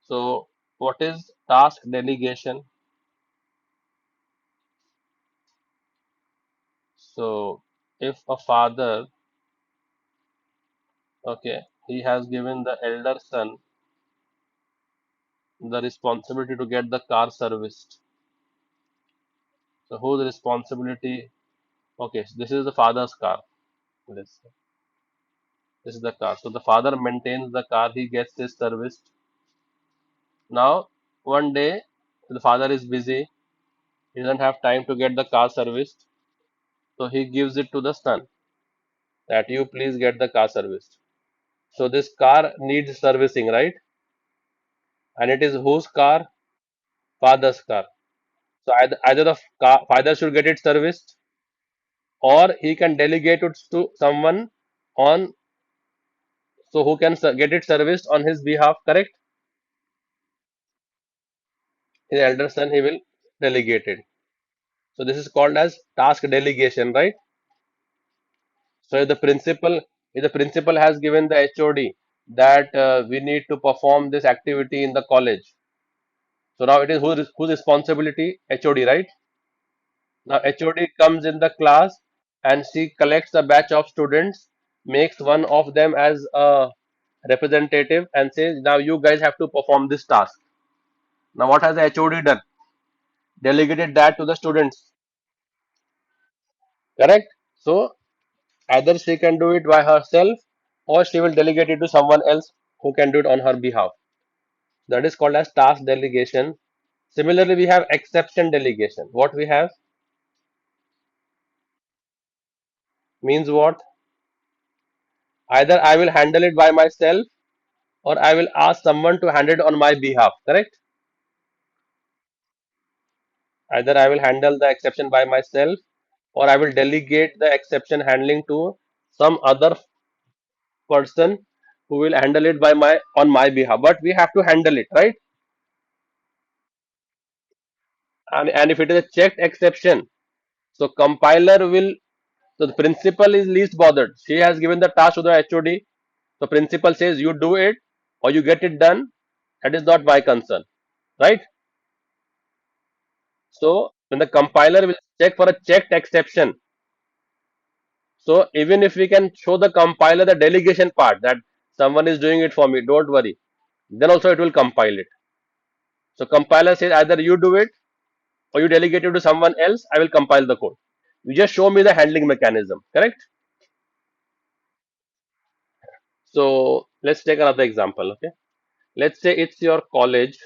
So what is task delegation? So if a father, okay, he has given the elder son the responsibility to get the car serviced. So whose responsibility? Okay, so this is the father's car. Let's say this is the car. So the father maintains the car. He gets this serviced. Now one day the father is busy. He doesn't have time to get the car serviced. So he gives it to the son that you please get the car serviced. So this car needs servicing, right? And it is whose car? Father's car. So either the father should get it serviced, or he can delegate it to someone on, so who can get it serviced on his behalf, correct? His elder son, he will delegate it. So this is called as task delegation, right? So if the principal has given the HOD that we need to perform this activity in the college, so now it is whose responsibility? HOD, right? Now HOD comes in the class and she collects a batch of students, makes one of them as a representative and says, now you guys have to perform this task. Now what has the HOD done? Delegated that to the students, correct? So either she can do it by herself or she will delegate it to someone else who can do it on her behalf. That is called as task delegation. Similarly, we have exception delegation. What we have means what? Either I will handle it by myself or I will ask someone to handle it on my behalf, correct? Either I will handle the exception by myself or I will delegate the exception handling to some other person who will handle it by my on my behalf. But we have to handle it, right? And if it is a checked exception, so compiler will, so the principal is least bothered. She has given the task to the HOD. So principal says you do it or you get it done. That is not my concern, right? So when the compiler will check for a checked exception, so even if we can show the compiler the delegation part that someone is doing it for me, don't worry, then also it will compile it. So compiler says either you do it or you delegate it to someone else, I will compile the code. You just show me the handling mechanism, correct? So let's take another example, okay? Let's say it's your college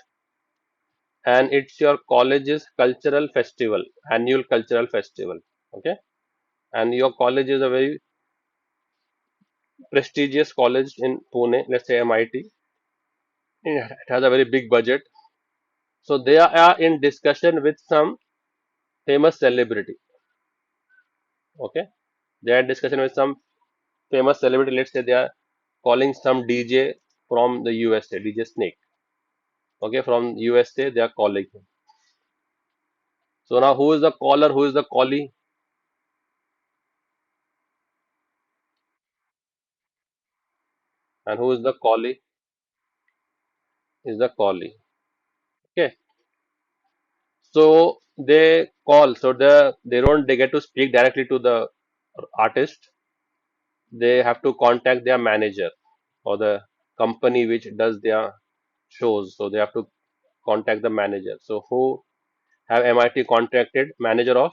and it's your college's cultural festival, annual cultural festival, okay? And your college is a very prestigious college in Pune, let's say MIT. It has a very big budget. So they are in discussion with some famous celebrity, okay? They are in discussion with some famous celebrity. Let's say they are calling some DJ from the USA, DJ Snake, okay? From USA, they are calling him. So now who is the caller? Who is the callee? And who is the callee? Is the callee. Okay. So they call. So they get to speak directly to the artist. They have to contact their manager or the company which does their shows. So they have to contact the manager. So who have MIT contacted? Manager of,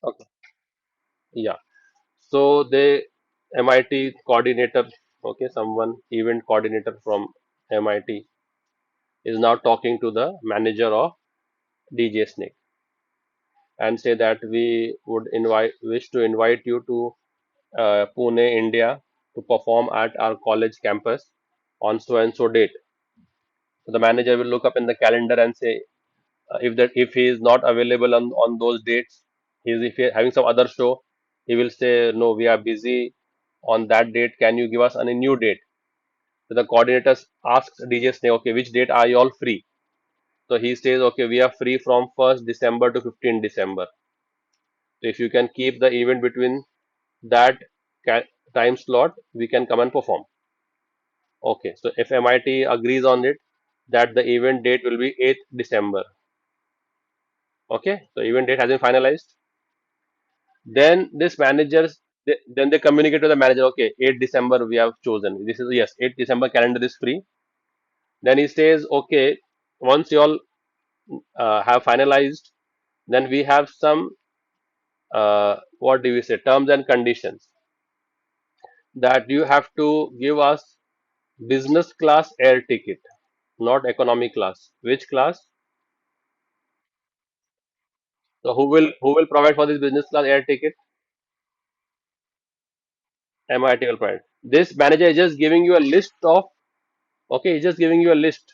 okay, yeah. So they MIT coordinator, okay, someone event coordinator from MIT is now talking to the manager of DJ Snake and say that we would wish to invite you to Pune, India, to perform at our college campus on so and so date. So the manager will look up in the calendar and say if he is not available on those dates, if he is having some other show, he will say no, we are busy on that date. Can you give us any new date? So the coordinator asks DJ Snake, okay, which date are you all free? So he says, okay, we are free from 1st December to 15th December. So if you can keep the event between that time slot, we can come and perform. Okay, so if MIT agrees on it, that the event date will be 8th December. Okay, so event date has been finalized. Then this managers, then they communicate to the manager. Okay, 8th December we have chosen. This is yes, 8th December calendar is free. Then he says, okay, once you all have finalized, then we have some what do we say, terms and conditions, that you have to give us business class air ticket, not economy class. Which class? So who will provide for this business class air ticket? MIT will provide. This manager is just giving you a list of, okay, he's just giving you a list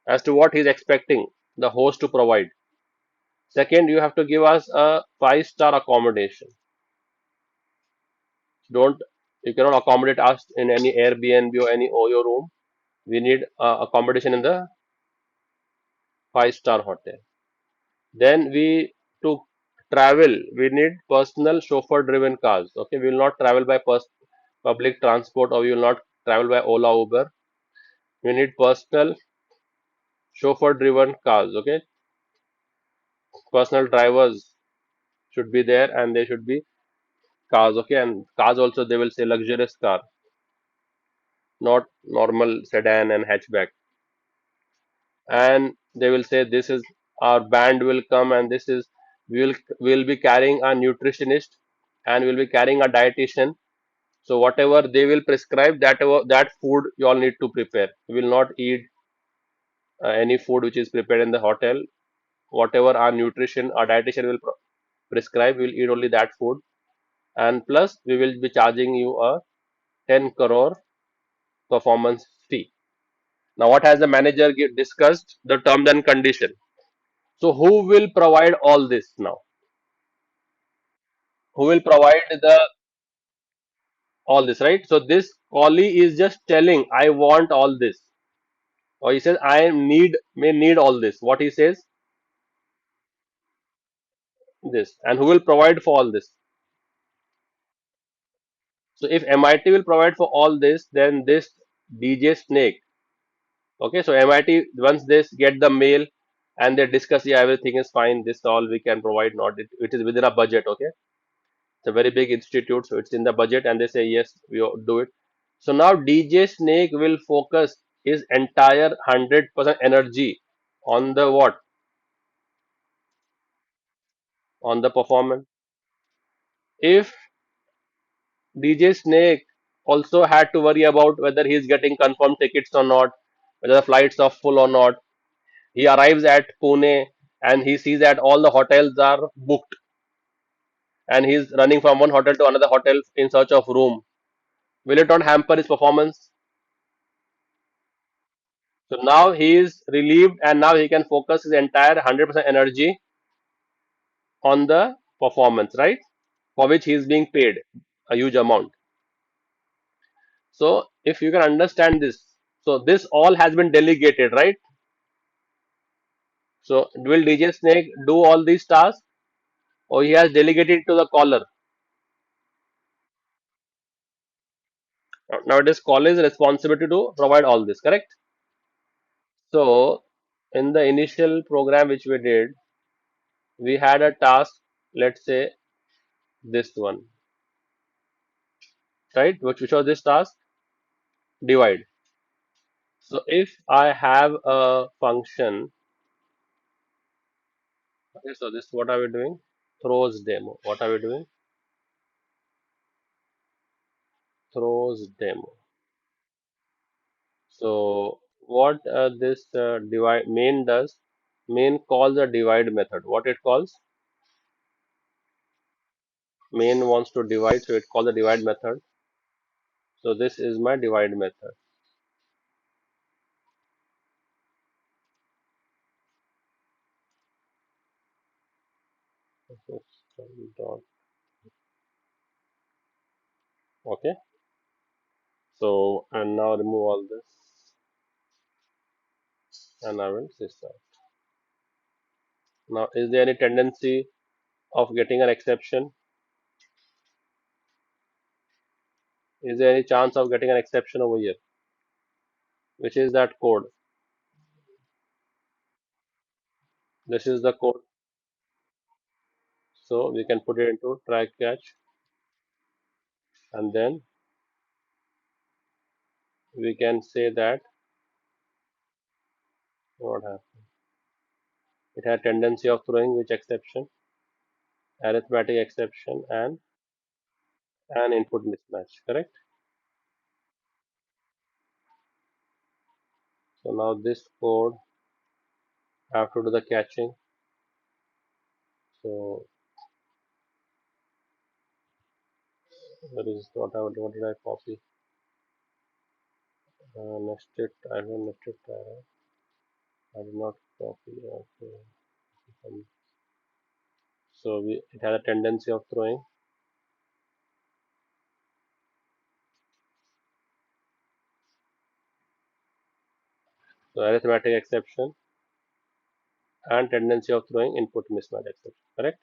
as to what he's expecting the host to provide. Second, you have to give us a five-star accommodation. Don't You cannot accommodate us in any Airbnb or any OYO room. We need accommodation in the five-star hotel. Then we to travel, we need personal chauffeur-driven cars. Okay, we will not travel by public transport, or we will not travel by Ola Uber. We need personal chauffeur-driven cars. Okay, personal drivers should be there, and they should be cars. Okay, and cars also they will say luxurious car, not normal sedan and hatchback. And they will say this is our band will come, and this is we will be carrying a nutritionist, and we'll be carrying a dietitian. So whatever they will prescribe, that food you all need to prepare. You will not eat any food which is prepared in the hotel. Whatever our nutrition, our dietitian will prescribe, we will eat only that food. And plus, we will be charging you a 10 crore performance fee. Now, what has the manager discussed? The terms and condition. So, who will provide all this now? Who will provide the all this, right? So, this collie is just telling, I want all this. Or he says, I may need all this. What he says? This. And who will provide for all this? So, if MIT will provide for all this, then this DJ Snake. Okay, so MIT, once they get the mail and they discuss, yeah, everything is fine, this all we can provide, not it is within a budget. Okay, it's a very big institute, so it's in the budget, and they say yes, we do it. So now DJ Snake will focus his entire 100% energy on the what? On the performance. If DJ Snake also had to worry about whether he's getting confirmed tickets or not, whether the flights are full or not, he arrives at Pune and he sees that all the hotels are booked, and he's running from one hotel to another hotel in search of room. Will it not hamper his performance? So now he is relieved, and now he can focus his entire 100% energy on the performance, right? For which he is being paid a huge amount. So if you can understand this, so this all has been delegated, right? So will DJ Snake do all these tasks, or he has delegated to the caller? Now it is caller's responsibility to provide all this, correct? So in the initial program which we did, we had a task, let's say this one, right? Which was this task? Divide. So if I have a function, okay, so this what are we doing? Throws demo. What are we doing? Throws demo. So what this divide main does? Main calls a divide method. What it calls? Main wants to divide, so it calls the divide method. So this is my divide method. Dot. Okay. So and now remove all this, and I will system. Now, is there any tendency of getting an exception? Is there any chance of getting an exception over here? which is that code. This is the code. So we can put it into try catch, and then we can say that what happened. It had tendency of throwing which exception, arithmetic exception, and an input mismatch. Correct. So now this code have to do the catching. So that is what did I copy? Nested. I have nested. I did not copy. Okay. So it has a tendency of throwing. So arithmetic exception and tendency of throwing input mismatch exception. Correct.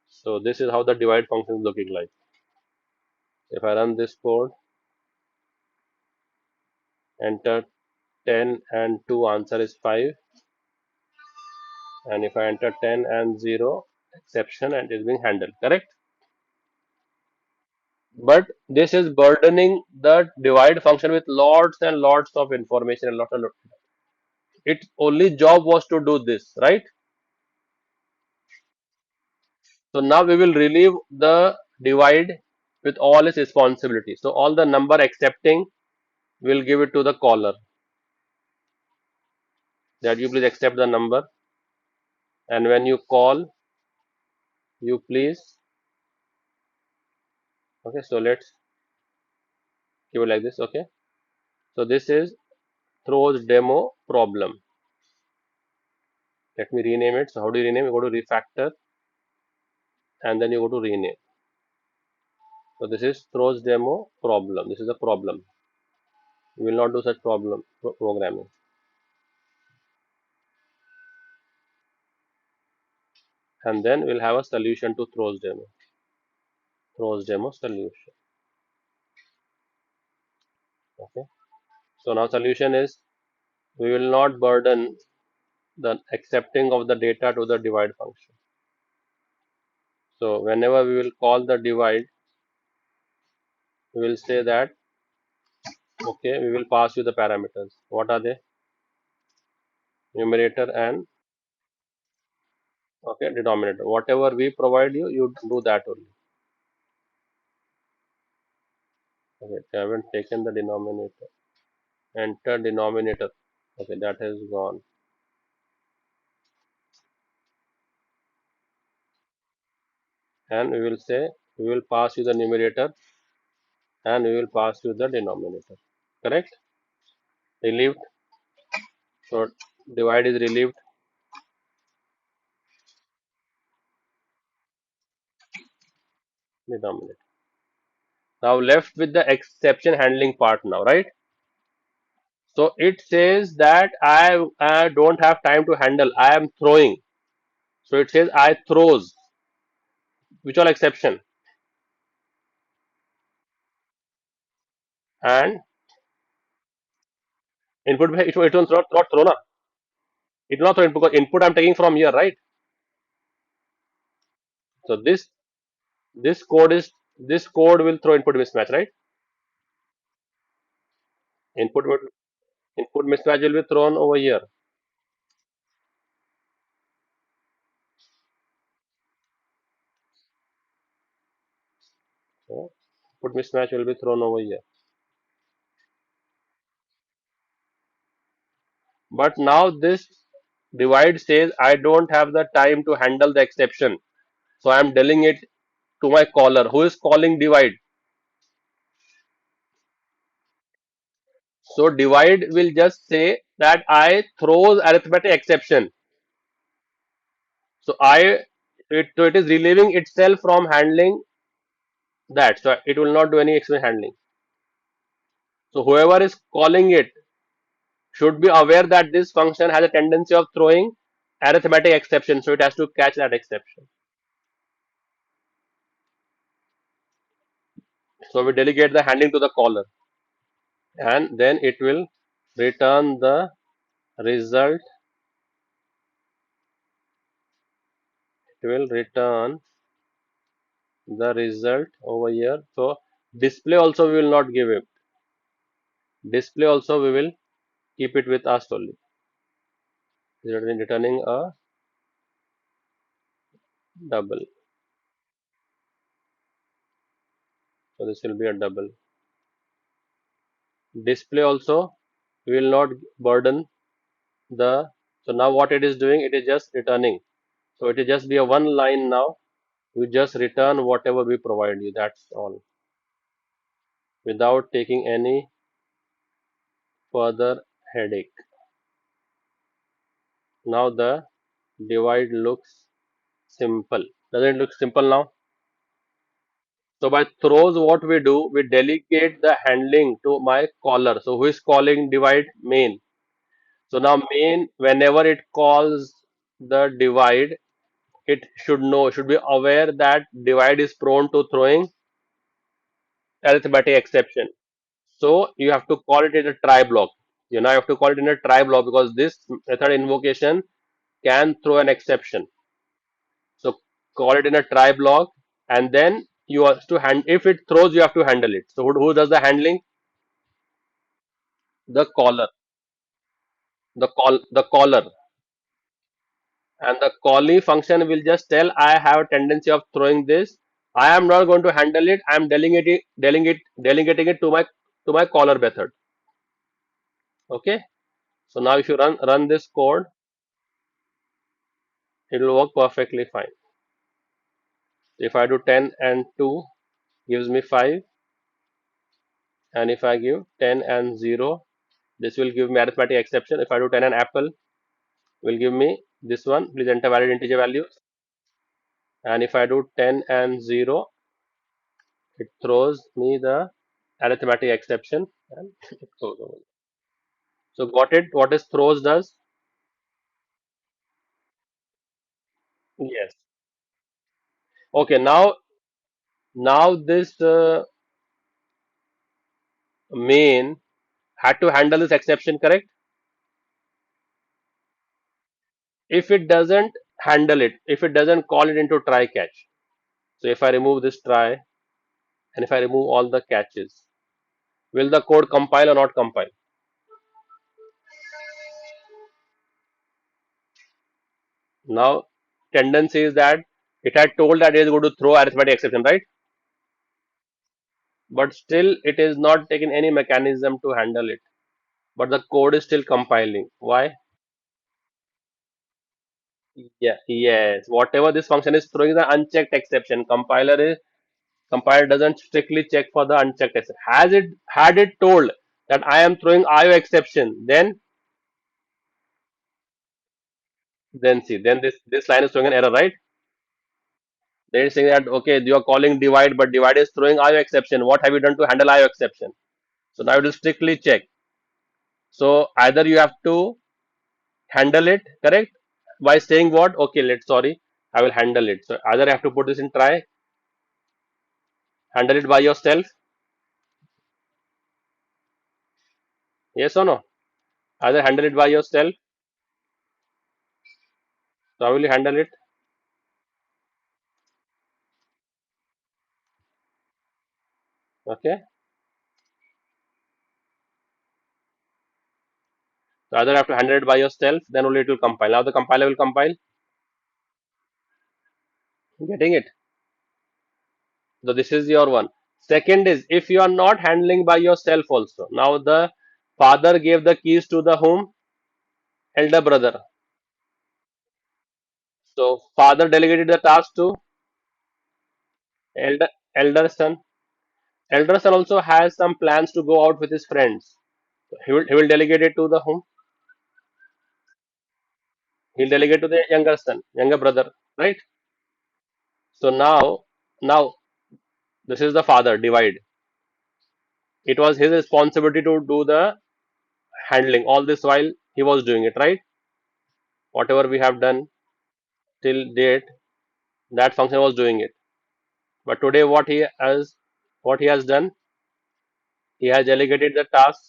So this is how the divide function is looking like. If I run this code, enter 10 and 2, answer is 5. And if I enter 10 and 0, exception, and it is being handled. Correct. But this is burdening the divide function with lots and lots of information and lots. Its only job was to do this, right? So now we will relieve the divide with all its responsibilities. So all the number accepting will give it to the caller, that you please accept the number, and when you call, you please. Okay, so let's give it like this. Okay, so this is throws demo problem. Let me rename it. So how do you rename? You go to refactor, and then you go to rename. So this is throws demo problem. This is a problem. We will not do such programming. And then we'll have a solution to throws demo. Throws demo solution. Okay. So now solution is, we will not burden the accepting of the data to the divide function. So whenever we will call the divide, we will say that okay, we will pass you the parameters. What are they? Numerator and okay, denominator. Whatever we provide you, you do that only. Okay, they haven't taken the denominator. Enter denominator. Okay, that has gone. And we will say we will pass you the numerator and we will pass you the denominator. Correct? Relieved. So divide is relieved. Denominator. Now left with the exception handling part now, right? So it says that I don't have time to handle. I am throwing. So it says I throws. Which all exception? And input it will not throw na. It will not throw input because input I'm taking from here, right? So this code will throw input mismatch, right? Input will, input mismatch will be thrown over here. So input mismatch will be thrown over here. But now this divide says I don't have the time to handle the exception. So I am telling it to my caller who is calling divide. So divide will just say that I throws arithmetic exception. So so it is relieving itself from handling that. So it will not do any exception handling. So whoever is calling it should be aware that this function has a tendency of throwing arithmetic exception. So it has to catch that exception. So we delegate the handling to the caller, and then it will return the result. It will return the result over here. So display also we will not give it. Display also we will keep it with us only. Returning a double. So this will be a double. Display also we will not burden the. So now what it is doing, it is just returning. So it will just be a one line now. You just return whatever we provide you. That's all, without taking any further headache. Now the divide looks simple. Does it look simple now? So by throws, what we do, we delegate the handling to my caller. So who is calling divide? Main. So now main, whenever it calls the divide, it should know, should be aware that divide is prone to throwing arithmetic exception. So you have to call it in a try block. You now have to call it in a try block because this method invocation can throw an exception. So call it in a try block, and then you have to hand. If it throws, you have to handle it. So who does the handling? The caller, the caller, and the callee function will just tell I have a tendency of throwing this. I am not going to handle it. I am delegating it to my caller method. Okay. So now if you run this code, it will work perfectly fine. If I do 10 and 2 gives me 5, and if I give 10 and 0, this will give me arithmetic exception. If I do 10 and apple, will give me this one. Please enter valid integer values. And if I do 10 and 0, it throws me the arithmetic exception, and it goes over. So got it? What is throws does? Yes. Okay. Now this main had to handle this exception, correct? If it doesn't handle it, if it doesn't call it into try catch. So if I remove this try, and if I remove all the catches, will the code compile or not compile? Now tendency is that it had told that it is going to throw arithmetic exception, right? But still it is not taking any mechanism to handle it. But the code is still compiling. Why? Yeah, yes. Whatever this function is throwing the unchecked exception. Compiler doesn't strictly check for the unchecked exception. Had it told that I am throwing IO exception, then see, then this line is throwing an error, right? They're saying that okay, you are calling divide, but divide is throwing IO exception. What have you done to handle IO exception? So now it will strictly check. So either you have to handle it, correct? By saying what? Okay, let's sorry, I will handle it. So either I have to put this in try, handle it by yourself, yes or no? Either handle it by yourself. So how will you handle it? Okay. So either have to handle it by yourself, then only it will compile. Now the compiler will compile. Getting it? So this is your one. Second is if you are not handling by yourself also. Now the father gave the keys to the home, elder brother. So father delegated the task to elder elder son. Elder son also has some plans to go out with his friends. He will delegate it to the home. He'll delegate to the younger son, younger brother, right? So now this is the father divide. It was his responsibility to do the handling. All this while he was doing it, right? Whatever we have done till date, that function was doing it. But today what he has, What he has done? He has delegated the task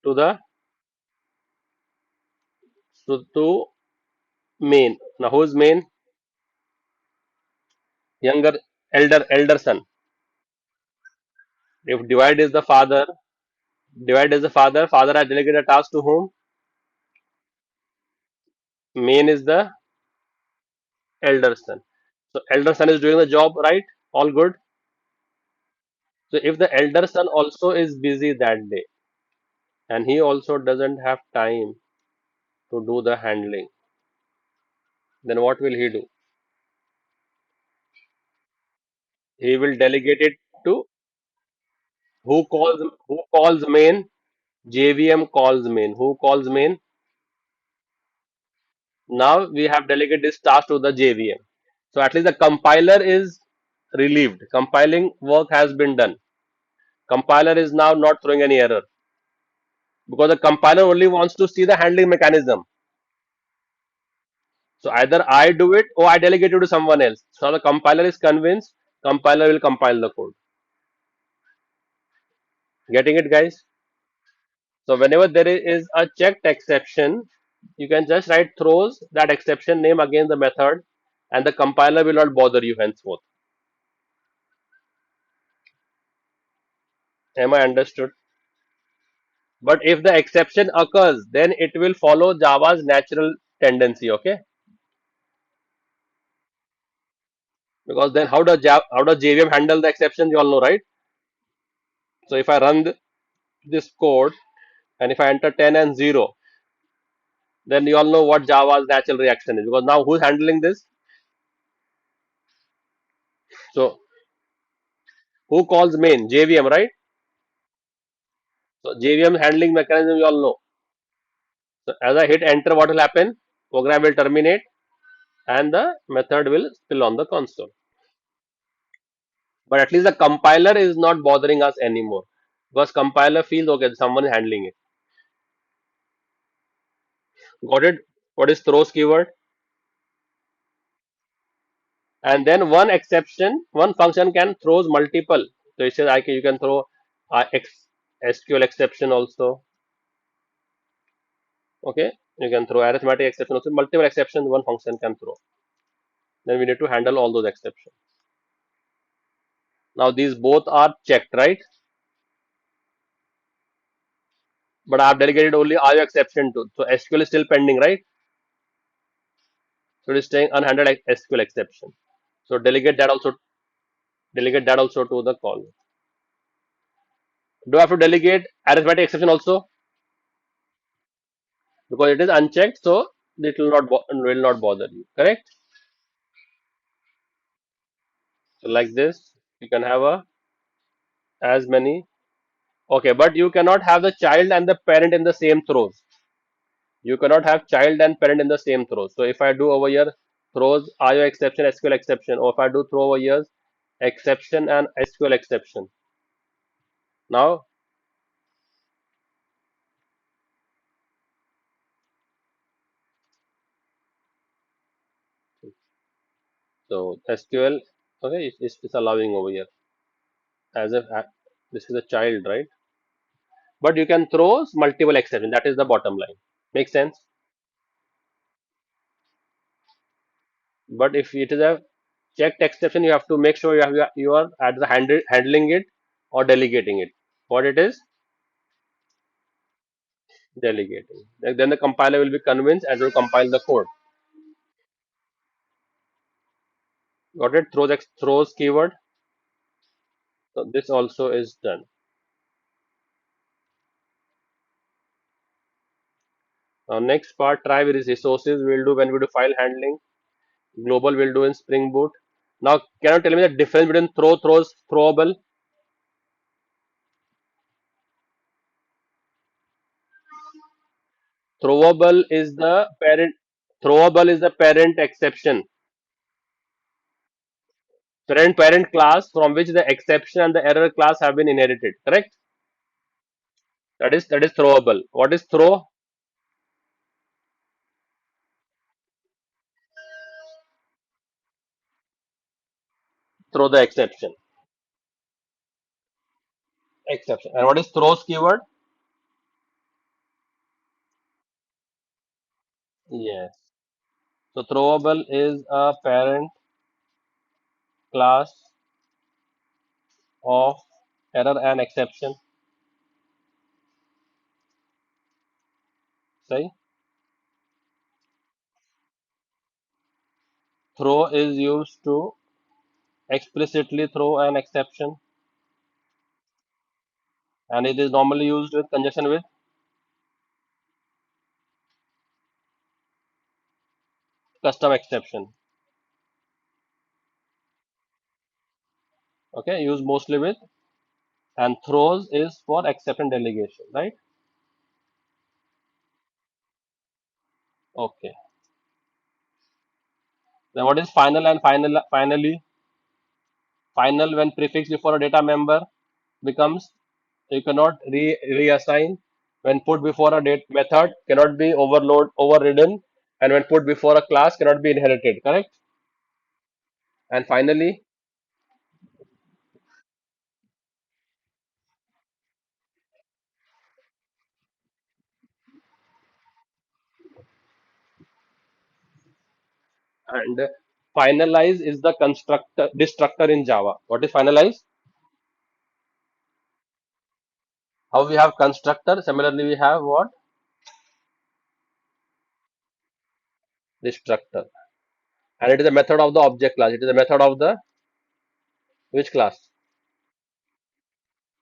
to the to main. Now who's main? Younger, elder son. If divide is the father, divide is the father. Father has delegated a task to whom? Main is the elder son. So elder son is doing the job, right? All good. So if the elder son also is busy that day and he also doesn't have time to do the handling, then what will he do? He will delegate it to who calls main? JVM calls main. Who calls main? Now we have delegated this task to the JVM. So at least the compiler is relieved. Compiling work has been done. Compiler is now not throwing any error because the compiler only wants to see the handling mechanism. So either I do it or I delegate it to someone else. So the compiler is convinced, compiler will compile the code. Getting it, guys? So whenever there is a checked exception, you can just write throws that exception name against the method, and the compiler will not bother you henceforth. Am I understood? But if the exception occurs, then it will follow Java's natural tendency. Okay, because then how does JVM handle the exceptions? You all know, right? So if I run this code and if I enter 10 and 0, then you all know what Java's natural reaction is, because now who's handling this? So who calls main? JVM, right? So JVM handling mechanism you all know. So as I hit enter, what will happen? Program will terminate and the method will spill on the console. But at least the compiler is not bothering us anymore, because compiler feels okay, someone is handling it. Got it? What is throws keyword? And then one exception, one function can throws multiple. So it says you can throw SQL exception also. Okay, you can throw arithmetic exception also. Multiple exceptions one function can throw. Then we need to handle all those exceptions. Now these both are checked, right? But I have delegated only IO exception to. So SQL is still pending, right? So it is staying unhandled SQL exception. So delegate that also to the call. Do I have to delegate arithmetic exception also? Because it is unchecked, so it will not bother you. Correct? So like this, you can have a as many. Okay, but you cannot have the child and the parent in the same throws. You cannot have child and parent in the same throws. So if I do over here throws IO exception, SQL exception, or if I do throw over here exception and SQL exception. Now, so SQL, okay, it's allowing over here as if this is a child, right? But you can throw multiple exception. That is the bottom line. Makes sense. But if it is a checked exception, you have to make sure you are at the handling it or delegating it. What it is? Delegating. Then the compiler will be convinced and will compile the code. Got it? Throws keyword. So this also is done. Now next part, try with resources we'll do when we do file handling. Global we'll do in Spring Boot. Now can you tell me the difference between throws, throwable? Throwable is the parent. Throwable is the parent exception. Parent class from which the exception and the error class have been inherited. Correct? That is throwable. What is throw? Throw the exception. exception. And what is throws keyword? Yes. So throwable is a parent class of error and exception. Say throw is used to explicitly throw an exception, and it is normally used with conjunction with custom exception. Okay, used mostly with, and throws is for exception delegation, right? Okay. Then what is final and finally? Final when prefix before a data member becomes, you cannot reassign. When put before a date method cannot be overridden, and when put before a class cannot be inherited. Correct. And finally, and finalize is the constructor destructor in Java. What is finalize? How we have constructor. Similarly, we have what destructor, and it is a method of the object class. It is a method of the which class?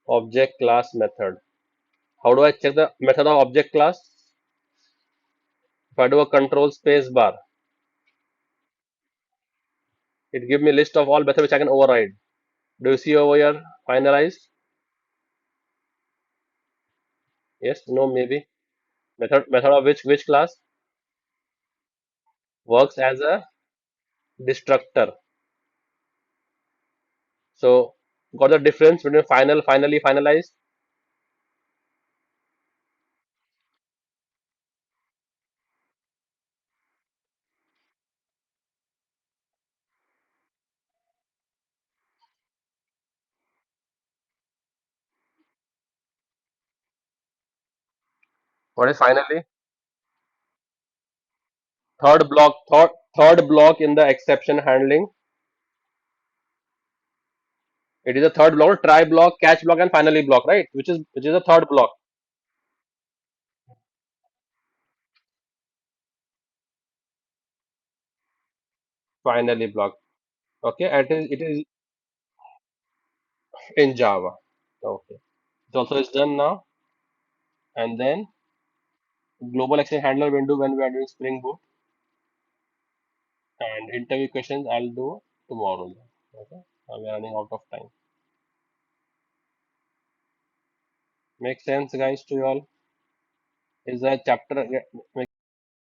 Object class method. How do I check the method of object class? If I do a control space bar, it gives me list of all methods which I can override. Do you see over here finalize? Yes, no, maybe. Method of which class works as a destructor. So got the difference between final, finally, finalize. What is finally? Third block in the exception handling. It is a third block, try block, catch block, and finally block, right? Which is a third block. Finally block. Okay, and it is in Java. Okay. It also is done now. And then global exception handler window when we are doing Spring Boot, and interview questions I'll do tomorrow. Okay. We are running out of time. Make sense, guys, to you all? Is the chapter